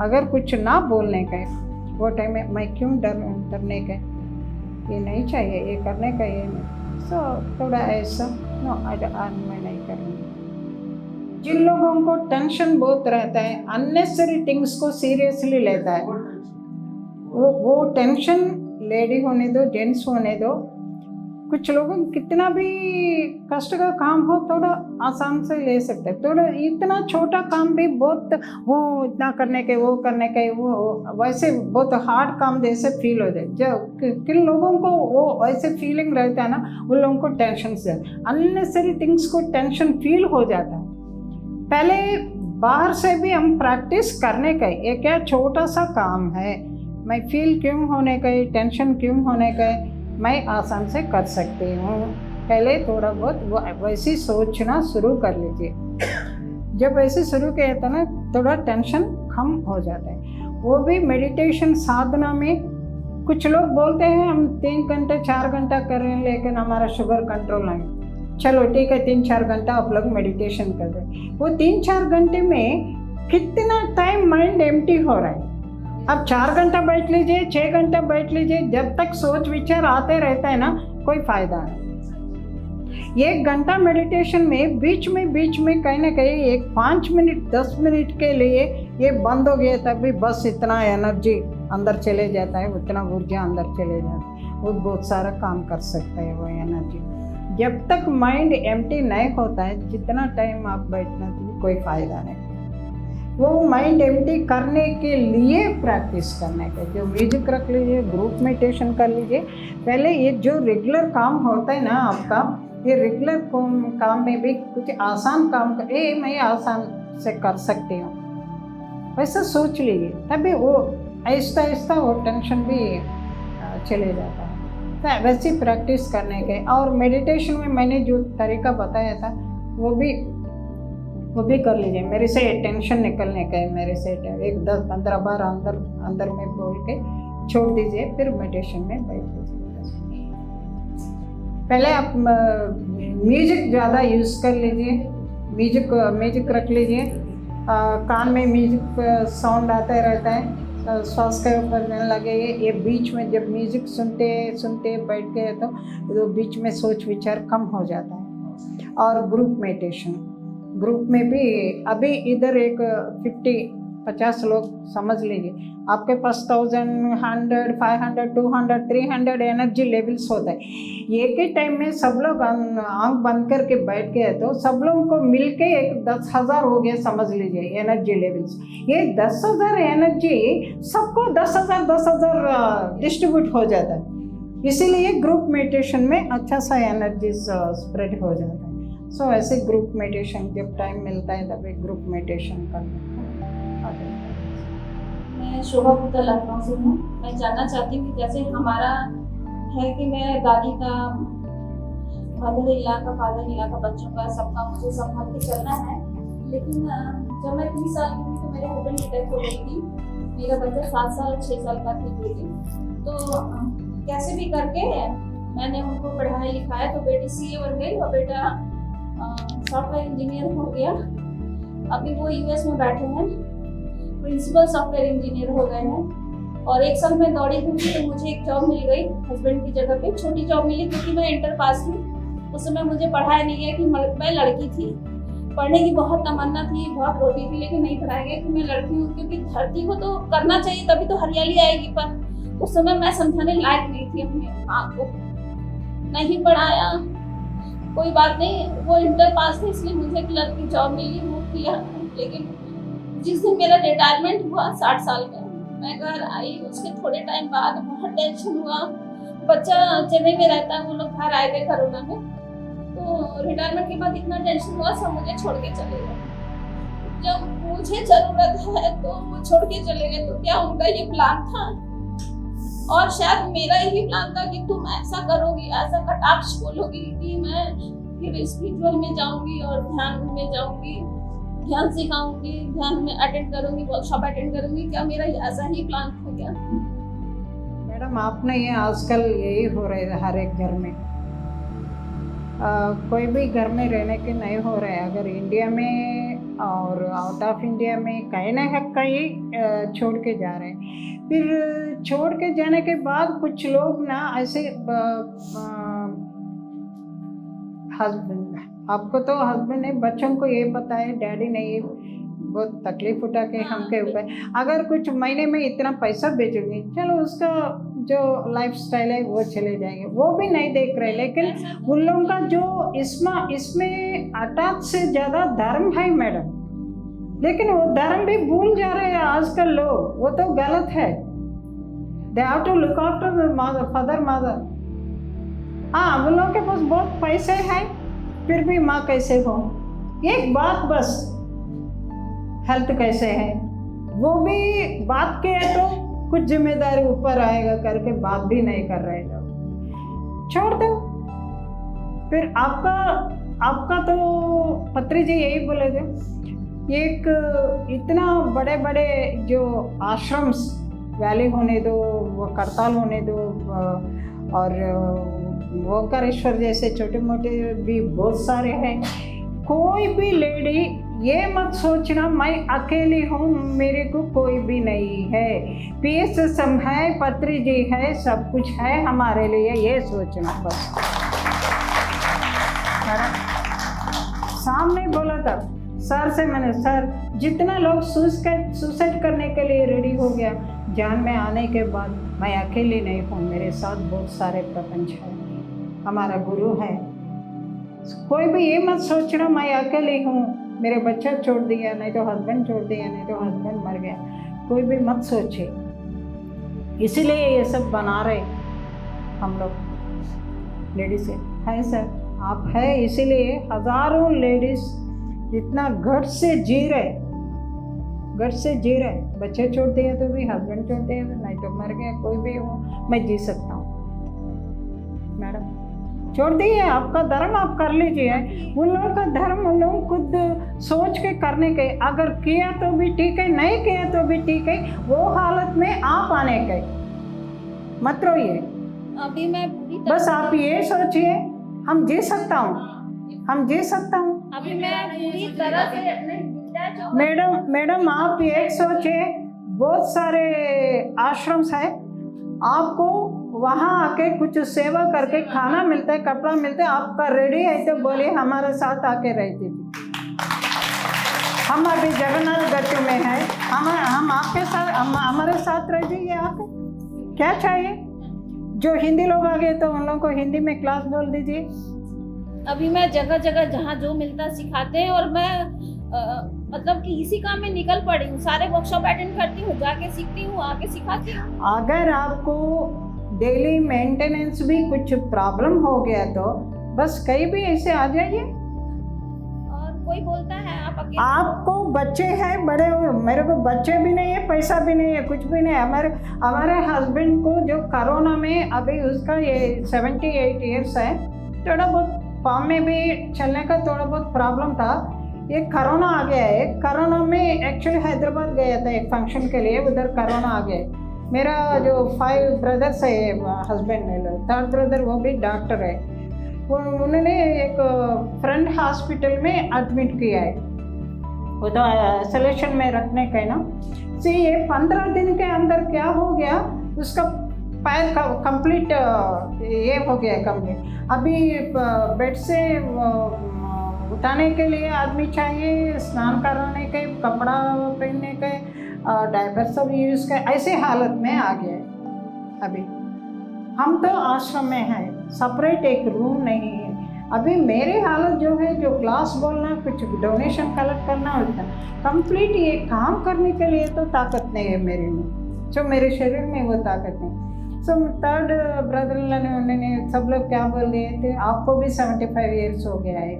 अगर कुछ ना बोलने का है वो टाइम में मैं क्यों डरने का, ये नहीं चाहिए, ये करने का, ये नहीं। सो थोड़ा ऐसा नो मैं नहीं करूँगी। जिन लोगों को टेंशन बहुत रहता है, अननेसेसरी थिंग्स को सीरियसली लेता है, वो टेंशन लेडी होने दो जेंट्स होने दो, कुछ लोगों कितना भी कष्ट का काम हो थोड़ा आसान से ले सकते हैं। थोड़ा इतना छोटा काम भी बहुत वो इतना करने के वो करने के वो वैसे बहुत हार्ड काम जैसे फील हो जाए। जब किन लोगों को वो वैसे फीलिंग रहता है ना, उन लोगों को टेंशन से अननेसेसरी थिंग्स को टेंशन फील हो जाता है। पहले बाहर से भी हम प्रैक्टिस करने का, ये क्या छोटा सा काम है, मैं फील क्यों होने का, टेंशन क्यों होने का, मैं आसान से कर सकती हूँ। पहले थोड़ा बहुत वैसे सोचना शुरू कर लीजिए। जब वैसे शुरू किया था ना, थोड़ा टेंशन कम हो जाता है। वो भी मेडिटेशन साधना में कुछ लोग बोलते हैं हम 3 घंटे 4 घंटा कर रहे हैं लेकिन हमारा शुगर कंट्रोल नहीं। चलो ठीक है, 3-4 घंटा आप लोग मेडिटेशन कर रहे हैं, वो 3-4 घंटे में कितना टाइम माइंड एम्प्टी हो रहा है। अब 4 घंटा बैठ लीजिए, 6 घंटा बैठ लीजिए, जब तक सोच विचार आते रहता है ना, कोई फायदा नहीं। 1 घंटा मेडिटेशन में बीच में कहीं ना कहीं एक 5 मिनट 10 मिनट के लिए ये बंद हो गया, तभी बस इतना एनर्जी अंदर चले जाता है, उतना ऊर्जा अंदर चले जाता है, वो बहुत सारा काम कर सकता है वो एनर्जी। जब तक माइंड एम्प्टी नहीं होता है, जितना टाइम आप बैठना तो कोई फ़ायदा नहीं। वो माइंड एम्प्टी करने के लिए प्रैक्टिस करने का, जो म्यूजिक रख लीजिए, ग्रुप मेडिटेशन कर लीजिए। पहले ये जो रेगुलर काम होता है ना आपका, ये रेगुलर काम में भी कुछ आसान काम मैं आसान से कर सकती हूँ, वैसा सोच लीजिए, तभी वो आहिस्ता आहिस्ता वो टेंशन भी चले जाता है। तो वैसे प्रैक्टिस करने के, और मेडिटेशन में मैंने जो तरीका बताया था वो भी कर लीजिए। मेरे से टेंशन निकलने का है, मेरे से एक 10-15 बार अंदर में बोल के छोड़ दीजिए, फिर मेडिटेशन में बैठ लीजिए। पहले आप म्यूजिक ज़्यादा यूज़ कर लीजिए, म्यूजिक रख लीजिए, कान में म्यूजिक साउंड आता रहता है, श्वास के ऊपर नहीं लगे। ये बीच में जब म्यूजिक सुनते बैठ गए तो बीच में सोच विचार कम हो जाता है। और ग्रुप में भी अभी इधर एक 50 लोग समझ लीजिए, आपके पास 1000, 100, 500, 200, 300 एनर्जी लेवल्स होता है। एक ही टाइम में सब लोग आंख बंद करके बैठ गए तो सब लोगों को मिलके एक 10,000 हो गया समझ लीजिए एनर्जी लेवल्स। ये 10,000 एनर्जी सबको 10,000 डिस्ट्रीब्यूट हो जाता है, इसीलिए ग्रुप मेडिटेशन में अच्छा सा एनर्जी स्प्रेड हो जाता है। सो ऐसे ग्रुप मेडिटेशन जब टाइम मिलता है तभी ग्रुप मेडिटेशन करना। मैं शोभा गुप्ता लखनऊ से हूँ। मैं जानना चाहती हूँ कि जैसे हमारा है कि मैं दादी का, मदर इन लॉ का, फादर इन लॉ का, बच्चों का, सबका मुझे संभाल के चलना है, लेकिन जब मैं 30 साल की थी तो मेरे हस्बैंड की डेथ हो गई थी। मेरा बच्चा 7 साल 6 साल का थी बेटी, तो कैसे भी करके मैंने उनको पढ़ाया लिखाया, तो बेटी CA बन गई और बेटा सॉफ्टवेयर इंजीनियर हो गया। अभी वो US में बैठे हैं, प्रिंसिपल सॉफ्टवेयर इंजीनियर हो गए हैं। और एक साल मैं दौड़ी घूमी तो मुझे एक जॉब मिल गई हस्बैंड की जगह पे, छोटी जॉब मिली क्योंकि मैं इंटर पास थी। उस समय मुझे पढ़ाया नहीं गया कि मैं लड़की थी, पढ़ने की बहुत तमन्ना थी, बहुत रोती थी, लेकिन नहीं पढ़ाया गया कि मैं लड़की हूँ, क्योंकि धरती को तो करना चाहिए तभी तो हरियाली आएगी। पर उस समय मैं समझाने लायक नहीं थी अपने माँ को, नहीं पढ़ाया। कोई बात नहीं, वो इंटर पास थे इसलिए मुझे क्लर्क की जॉब मिली, वो किया। लेकिन जिस दिन मेरा रिटायरमेंट हुआ 60 साल में, मैं घर आई, उसके थोड़े टाइम बाद बहुत टेंशन हुआ। बच्चा चेन्नई में रहता है, वो लोग घर आए थे कोरोना में, तो रिटायरमेंट के बाद इतना टेंशन हुआ, सब मुझे छोड़ के चले गए। जब मुझे जरूरत है तो वो छोड़ के चले गए, तो क्या उनका ये प्लान था? और शायद मेरा यही प्लान था कि तुम ऐसा करोगी, ऐसा कटाक्ष बोलोगी कि मैं फिर स्पिरिचुअल में जाऊंगी और ध्यान में जाऊंगी, ध्यान सिखाऊंगी, ध्यान में अटेंड करूंगी, वर्कशॉप अटेंड करूंगी। क्या मेरा ऐसा ही प्लान था क्या? मैडम आपने ये आजकल यही हो रहा है हर एक घर में। कोई भी घर में रहने के नहीं हो रहे हैं। अगर इंडिया में और आउट ऑफ इंडिया में कहीं ना कहीं छोड़ के जा रहे हैं। फिर छोड़ के जाने के बाद कुछ लोग ना ऐसे हस्बैंड, आपको तो हस्बैंड है, बच्चों को ये पता है डैडी नहीं, बहुत तकलीफ उठा के हमके ऊपर, अगर कुछ महीने में इतना पैसा भेजूंगी, चलो उसका जो लाइफ स्टाइल है वो चले जाएंगे, वो भी नहीं देख रहे। लेकिन उन लोगों का जो इसमें अटैच से ज़्यादा धर्म है मैडम, लेकिन वो धर्म भी भूल जा रहे हैं आजकल लोग, वो तो गलत है। They have to look after father mother. हाँ, उन लोगों के पास बहुत पैसे हैं, फिर भी माँ कैसे हो, एक बात बस, हेल्थ कैसे है, वो भी बात किया तो कुछ जिम्मेदारी ऊपर आएगा करके बात भी नहीं कर रहे लोग, छोड़ दो। फिर आपका तो पत्री जी यही बोले थे, एक इतना बड़े बड़े जो आश्रम्स वैली होने दो, वो करताल होने दो, और ओंकारेश्वर जैसे छोटे मोटे भी बहुत सारे हैं। कोई भी लेडी ये मत सोचना मैं अकेली हूँ, मेरे को कोई भी नहीं है, PSSM है, पत्री जी है, सब कुछ है हमारे लिए, ये सोचना बस। सामने बोला था सर से मैंने, सर जितना लोग सुसाइड करने के लिए रेडी हो गया, जान में आने के बाद मैं अकेली नहीं हूँ, मेरे साथ बहुत सारे प्रपंच है, हमारा गुरु है। कोई भी ये मत सोचना मैं अकेली हूँ, मेरे बच्चा छोड़ दिया, नहीं तो हस्बैंड छोड़ दिया, नहीं तो हस्बैंड मर गया, कोई भी मत सोचे। इसीलिए ये सब बना रहे हम लोग लेडीज है सर, आप है इसीलिए हजारों लेडीज इतना घट से जी रहे, बच्चे छोड़ दिए तो भी, हस्बैंड छोड़ दिए तो, नहीं तो मर गया, कोई भी हो, मैं जी सकता हूँ। मैडम छोड़ दिए, आपका धर्म आप कर लीजिए, उन लोगों का धर्म उन लोग खुद सोच के करने के, अगर किया तो भी ठीक है, नहीं किया तो भी ठीक है, वो हालत में आप आने के मत रोइए। अभी मैं पूरी तरह बस आप ये सोचिए हम जी सकता हूँ। अभी मैं पूरी तरह से मैडम आप ये सोचिए, बहुत सारे आश्रम्स है, आपको वहाँ आके कुछ सेवा करके खाना मिलता है, कपड़ा मिलता है, आपका रेडी है तो बोलिए हमारे साथ आके रह दीजिए। हम अभी जगन्नाथ गति में है, हम आपके साथ, हमारे साथ रह जाइए आके, क्या चाहिए। जो हिंदी लोग आ गए तो उन लोगों को हिंदी में क्लास बोल दीजिए। अभी मैं जगह जगह जहाँ जो मिलता सिखाते हैं, और मैं मतलब कि इसी काम में निकल पड़ी हूँ, सारे वर्कशॉप अटेंड करती हूँ, जाके सीखती हूँ, आके सिखाती हूँ। अगर आपको डेली मेंटेनेंस भी कुछ प्रॉब्लम हो गया तो बस कहीं भी ऐसे आ जाइए। और कोई बोलता है आप अकेले, आपको बच्चे हैं बड़े, मेरे को बच्चे भी नहीं है, पैसा भी नहीं है, कुछ भी नहीं है। हमारे हस्बैंड को जो कोरोना में, अभी उसका ये 78 ईयर्स है, थोड़ा बहुत पाँव में भी चलने का थोड़ा बहुत प्रॉब्लम था। ये कोरोना आ गया है, कोरोना में एक्चुअली हैदराबाद गया था एक फंक्शन के लिए, उधर कोरोना आ गया। मेरा जो 5 ब्रदर्स है हस्बैंड में, 3rd ब्रदर वो भी डॉक्टर है, वो उन्होंने एक फ्रेंड हॉस्पिटल में एडमिट किया है, वो तो आइसोलेशन में रखने का है ना। से ये 15 दिन के अंदर क्या हो गया, उसका पैर का कंप्लीट ये हो गया कंप्लीट। अभी बेड से उठाने के लिए आदमी चाहिए, स्नान कराने के, कपड़ा पहनने के, डायपर सब यूज़ कर, ऐसे हालत में आ गए। अभी हम तो आश्रम में हैं, सेपरेट एक रूम नहीं है। अभी मेरी हालत जो है, जो क्लास बोलना, कुछ डोनेशन कलेक्ट करना होता है, कंप्लीट ये काम करने के लिए तो ताकत नहीं है मेरे में, जो मेरे शरीर में वो ताकत नहीं। सो थर्ड ब्रदर ने उन्होंने सब लोग क्या बोल दिए थे, आपको भी 75 ईयर्स हो गया है,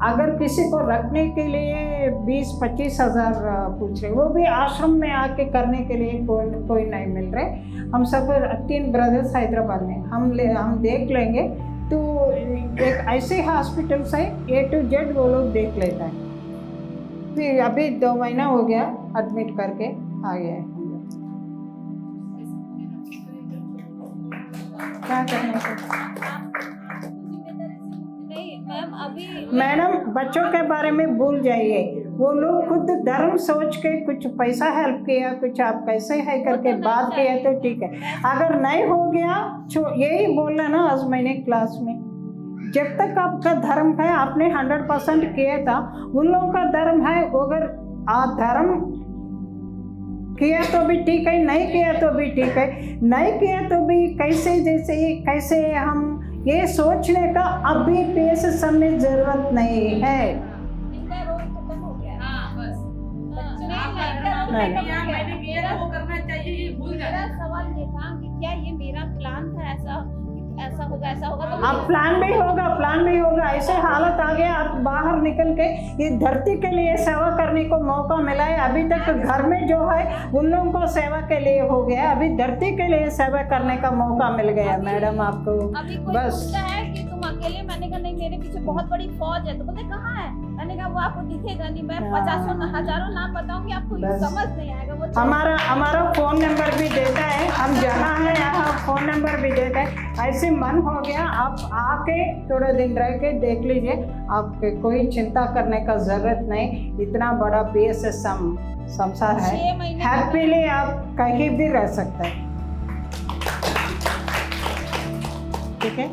अगर किसी को रखने के लिए 20-25 हज़ार पूछ रहे, वो भी आश्रम में आके करने के लिए कोई नहीं मिल रहे। हम सब 3 ब्रदर्स हैदराबाद में हम देख लेंगे। तो एक ऐसे हॉस्पिटल्स है A to Z वो लोग देख लेता है। फिर अभी 2 महीना हो गया एडमिट करके आ गया है। क्या करना नहीं मैम, अभी मैडम, बच्चों के बारे में भूल जाइए, वो लोग खुद धर्म सोच के कुछ पैसा हेल्प किया, कुछ आप कैसे है करके बात किया तो ठीक है। अगर नहीं हो गया यही बोलना ना आज मैंने क्लास में, जब तक आपका धर्म है आपने 100% किया था, उन लोगों का धर्म है, अगर धर्म किया तो भी ठीक है, नहीं किया तो भी ठीक है, नहीं किया तो भी कैसे हम ये सोचने का अभी पेश में जरूरत नहीं है। इनका रोल खत्म हो गया। हाँ बस नहीं। वो करना चाहिए, ये भूल मेरा जाते। सवाल ये था कि क्या ये मेरा प्लान था, ऐसा होगा तो अब प्लान भी होगा, ऐसे हालत आ गया, आप बाहर निकल के ये धरती के लिए सेवा करने को मौका मिला है। अभी तक घर में जो है उन लोगों को सेवा के लिए हो गया, अभी धरती के लिए सेवा करने का मौका मिल गया मैडम आपको। अभी कोई बस पूछता है कि तुम अकेले, मैंने कहा नहीं मेरे पीछे बहुत बड़ी फौज है, तो बोलते कहाँ है, मैंने कहा वो आपको दिखेगा नहीं, मैं 50 हजारों नाम बताऊंगी आपको बस। समझ नहीं आएगा। वो हमारा फ़ोन नंबर भी देता है, हम जाना है यहाँ फ़ोन नंबर भी देता है। ऐसे मन हो गया आप आके थोड़े दिन रह के देख लीजिए, आपके कोई चिंता करने का ज़रूरत नहीं। इतना बड़ा PSS संसार है, 6 महीने हैप्पीली आप कहीं भी रह सकते हैं। ठीक है।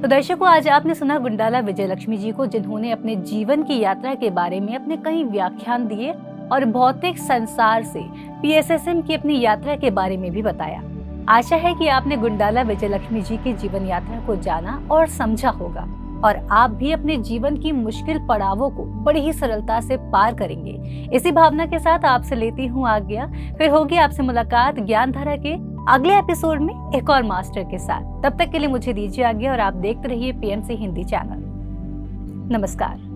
तो दर्शकों, आज आपने सुना गुंडाला विजयलक्ष्मी जी को, जिन्होंने अपने जीवन की यात्रा के बारे में अपने कई व्याख्यान दिए और भौतिक संसार से PSSM की अपनी यात्रा के बारे में भी बताया। आशा है कि आपने गुंडाला विजयलक्ष्मी जी की जीवन यात्रा को जाना और समझा होगा और आप भी अपने जीवन की मुश्किल पड़ावों को बड़ी ही सरलता से पार करेंगे। इसी भावना के साथ आपसे लेती हूँ आज्ञा। फिर होगी आपसे मुलाकात ज्ञानधारा के अगले एपिसोड में एक और मास्टर के साथ। तब तक के लिए मुझे दीजिए आज्ञा और आप देखते रहिए PMC हिंदी चैनल। नमस्कार।